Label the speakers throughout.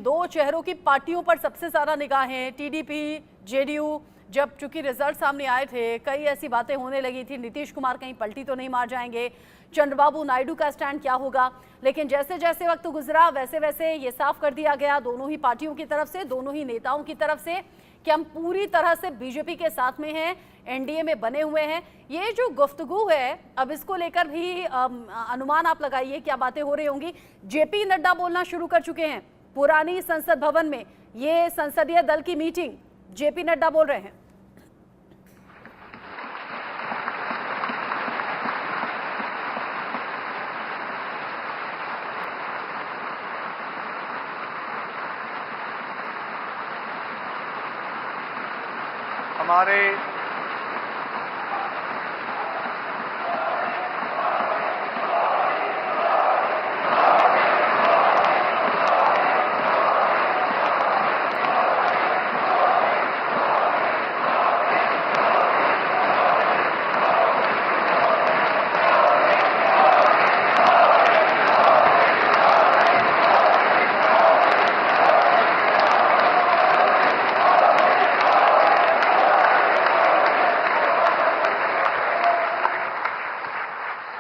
Speaker 1: दो चेहरों की पार्टियों पर सबसे ज्यादा निगाहें, टीडीपी, जेडीयू। जब चूंकि रिजल्ट सामने आए थे, कई ऐसी बातें होने लगी थी, नीतीश कुमार कहीं पलटी तो नहीं मार जाएंगे, चंद्रबाबू नायडू का स्टैंड क्या होगा। लेकिन जैसे जैसे वक्त गुजरा वैसे वैसे ये साफ कर दिया गया दोनों ही पार्टियों की तरफ से, दोनों ही नेताओं की तरफ से, कि हम पूरी तरह से बीजेपी के साथ में हैं, एनडीए में बने हुए हैं। ये जो गुफ्तगू है, अब इसको लेकर भी अनुमान आप लगाइए क्या बातें हो रही होंगी। जेपी नड्डा बोलना शुरू कर चुके हैं पुरानी संसद भवन में, ये संसदीय दल की मीटिंग, जेपी नड्डा बोल रहे हैं।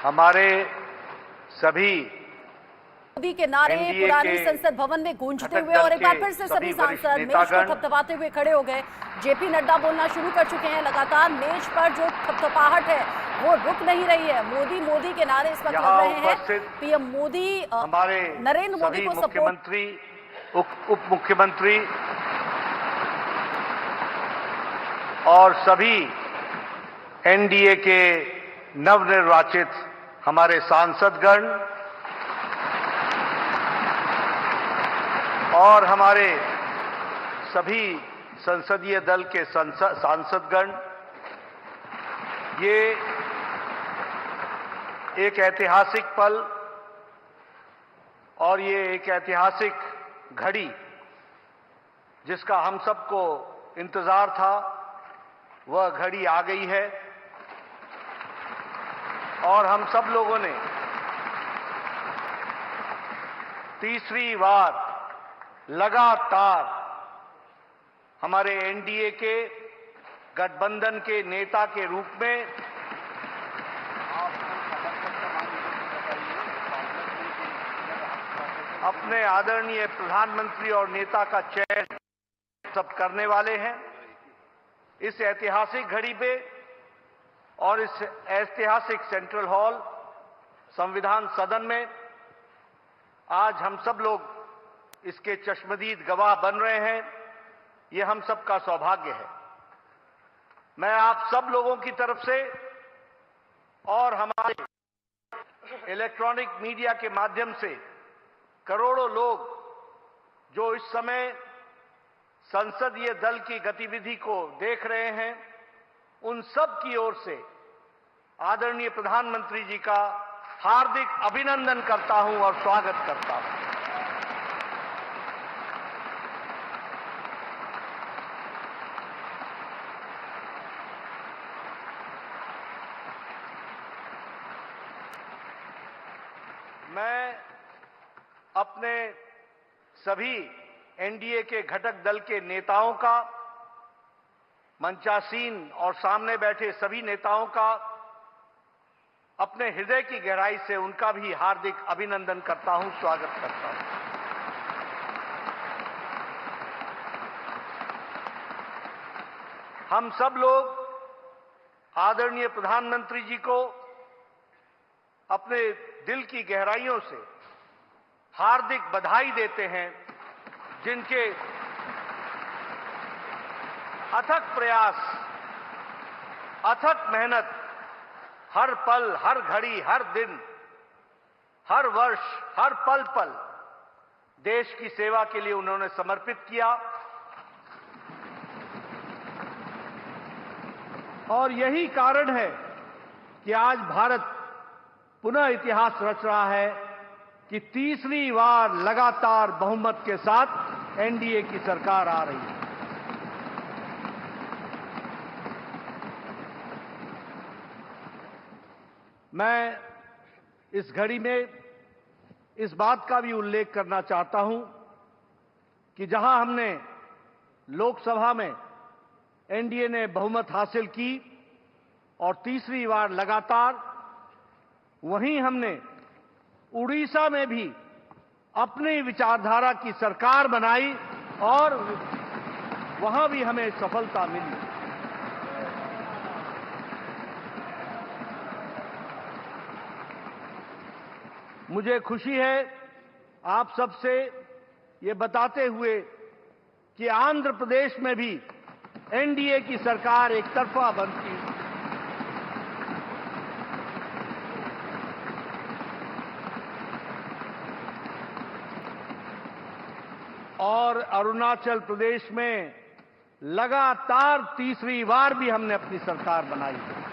Speaker 2: हमारे सभी
Speaker 1: मोदी के नारे पुरानी संसद भवन में गूंजते हुए और एक बार फिर से सभी सांसद मेज को थपथपाते हुए खड़े हो गए। जेपी नड्डा बोलना शुरू कर चुके हैं। लगातार मेज पर जो थपथपाहट है वो रुक नहीं रही है। मोदी मोदी के नारे इस वक्त लग रहे हैं। पीएम मोदी, नरेंद्र मोदी को सपोर्ट,
Speaker 2: मुख्यमंत्री, उप मुख्यमंत्री और सभी एनडीए के नवनिर्वाचित हमारे सांसदगण और हमारे सभी संसदीय दल के सांसदगण, ये एक ऐतिहासिक पल और ये एक ऐतिहासिक घड़ी जिसका हम सबको इंतजार था, वह घड़ी आ गई है। और हम सब लोगों ने तीसरी बार लगातार हमारे एनडीए के गठबंधन के नेता के रूप में अपने आदरणीय प्रधानमंत्री और नेता का चयन सब करने वाले हैं। इस ऐतिहासिक घड़ी पे और इस ऐतिहासिक सेंट्रल हॉल संविधान सदन में आज हम सब लोग इसके चश्मदीद गवाह बन रहे हैं। ये हम सबका सौभाग्य है। मैं आप सब लोगों की तरफ से और हमारे इलेक्ट्रॉनिक मीडिया के माध्यम से करोड़ों लोग जो इस समय संसदीय दल की गतिविधि को देख रहे हैं, उन सब की ओर से आदरणीय प्रधानमंत्री जी का हार्दिक अभिनंदन करता हूं और स्वागत करता हूं। मैं अपने सभी एनडीए के घटक दल के नेताओं का, मंचासीन और सामने बैठे सभी नेताओं का अपने हृदय की गहराई से उनका भी हार्दिक अभिनंदन करता हूं, स्वागत करता हूं। हम सब लोग आदरणीय प्रधानमंत्री जी को अपने दिल की गहराइयों से हार्दिक बधाई देते हैं, जिनके अथक प्रयास, अथक मेहनत हर पल, हर घड़ी, हर दिन, हर वर्ष, हर पल पल देश की सेवा के लिए उन्होंने समर्पित किया। और यही कारण है कि आज भारत पुनः इतिहास रच रहा है कि तीसरी बार लगातार बहुमत के साथ एनडीए की सरकार आ रही है। मैं इस घड़ी में इस बात का भी उल्लेख करना चाहता हूं कि जहां हमने लोकसभा में एनडीए ने बहुमत हासिल की और तीसरी बार लगातार, वहीं हमने उड़ीसा में भी अपनी विचारधारा की सरकार बनाई और वहां भी हमें सफलता मिली। मुझे खुशी है आप सबसे ये बताते हुए कि आंध्र प्रदेश में भी एनडीए की सरकार एक तरफा बनती है और अरुणाचल प्रदेश में लगातार तीसरी बार भी हमने अपनी सरकार बनाई है।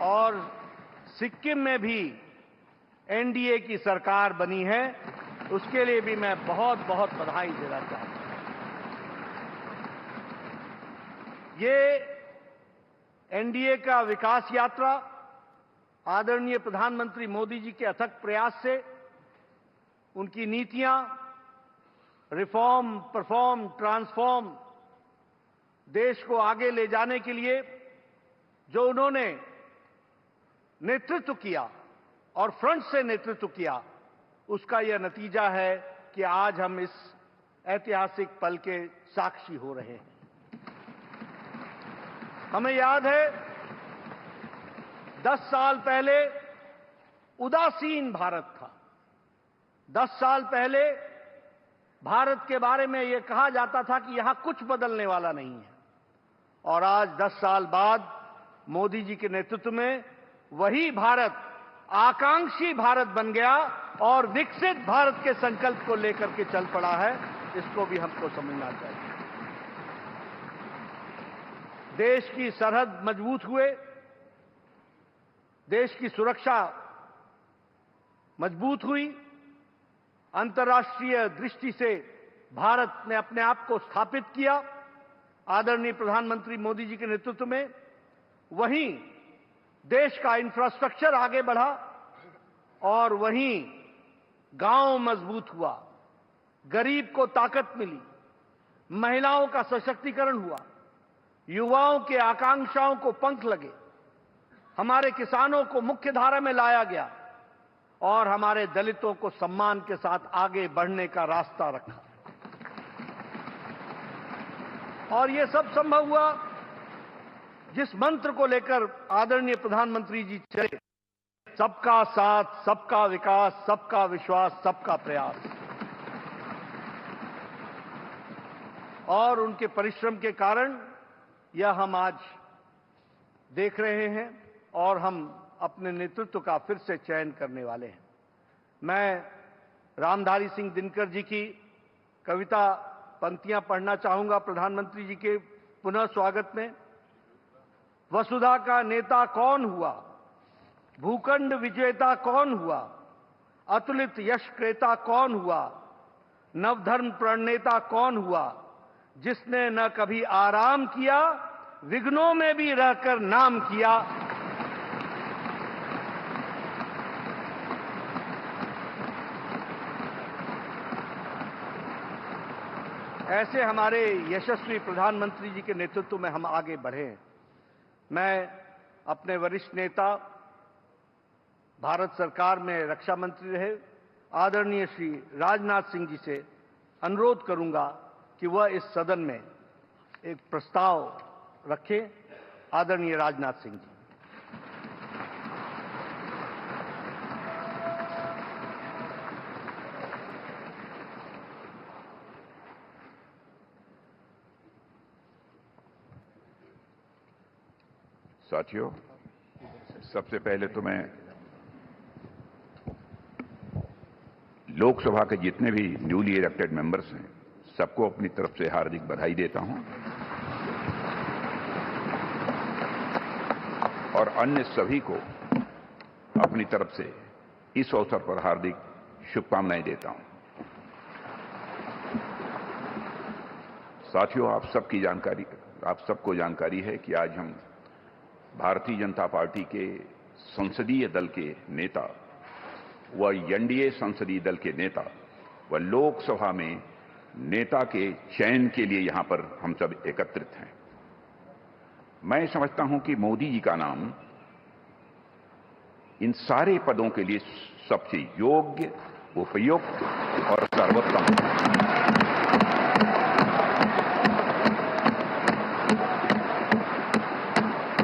Speaker 2: और सिक्किम में भी एनडीए की सरकार बनी है, उसके लिए भी मैं बहुत बहुत बधाई देना चाहता हूं। ये एनडीए का विकास यात्रा आदरणीय प्रधानमंत्री मोदी जी के अथक प्रयास से, उनकी नीतियां रिफॉर्म, परफॉर्म, ट्रांसफॉर्म, देश को आगे ले जाने के लिए जो उन्होंने नेतृत्व किया और फ्रंट से नेतृत्व किया, उसका यह नतीजा है कि आज हम इस ऐतिहासिक पल के साक्षी हो रहे हैं। हमें याद है 10 साल पहले उदासीन भारत था। 10 साल पहले भारत के बारे में यह कहा जाता था कि यहां कुछ बदलने वाला नहीं है, और आज 10 साल बाद मोदी जी के नेतृत्व में वही भारत आकांक्षी भारत बन गया और विकसित भारत के संकल्प को लेकर के चल पड़ा है। इसको भी हमको समझना चाहिए। देश की सरहद मजबूत हुए, देश की सुरक्षा मजबूत हुई, अंतर्राष्ट्रीय दृष्टि से भारत ने अपने आप को स्थापित किया आदरणीय प्रधानमंत्री मोदी जी के नेतृत्व में। वहीं देश का इंफ्रास्ट्रक्चर आगे बढ़ा और वहीं गांव मजबूत हुआ, गरीब को ताकत मिली, महिलाओं का सशक्तिकरण हुआ, युवाओं के आकांक्षाओं को पंख लगे, हमारे किसानों को मुख्य धारा में लाया गया और हमारे दलितों को सम्मान के साथ आगे बढ़ने का रास्ता रखा। और यह सब संभव हुआ जिस मंत्र को लेकर आदरणीय प्रधानमंत्री जी चले, सबका साथ, सबका विकास, सबका विश्वास, सबका प्रयास। और उनके परिश्रम के कारण यह हम आज देख रहे हैं और हम अपने नेतृत्व का फिर से चयन करने वाले हैं। मैं रामधारी सिंह दिनकर जी की कविता पंक्तियां पढ़ना चाहूंगा प्रधानमंत्री जी के पुनः स्वागत में। वसुधा का नेता कौन हुआ, भूखंड विजेता कौन हुआ, अतुलित यश क्रेता कौन हुआ, नवधर्म प्रणेता कौन हुआ, जिसने न कभी आराम किया, विघ्नों में भी रहकर नाम किया। ऐसे हमारे यशस्वी प्रधानमंत्री जी के नेतृत्व में हम आगे बढ़े। मैं अपने वरिष्ठ नेता, भारत सरकार में रक्षा मंत्री रहे आदरणीय श्री राजनाथ सिंह जी से अनुरोध करूंगा कि वह इस सदन में एक प्रस्ताव रखें। आदरणीय राजनाथ सिंह जी।
Speaker 3: साथियों, सबसे पहले तो मैं लोकसभा के जितने भी न्यूली इलेक्टेड मेंबर्स हैं, सबको अपनी तरफ से हार्दिक बधाई देता हूं और अन्य सभी को अपनी तरफ से इस अवसर पर हार्दिक शुभकामनाएं देता हूं। साथियों, आप सबको जानकारी है कि आज हम भारतीय जनता पार्टी के संसदीय दल के नेता व एनडीए संसदीय दल के नेता व लोकसभा में नेता के चयन के लिए यहां पर हम सब एकत्रित हैं। मैं समझता हूं कि मोदी जी का नाम इन सारे पदों के लिए सबसे योग्य, उपयुक्त और सर्वोत्तम है।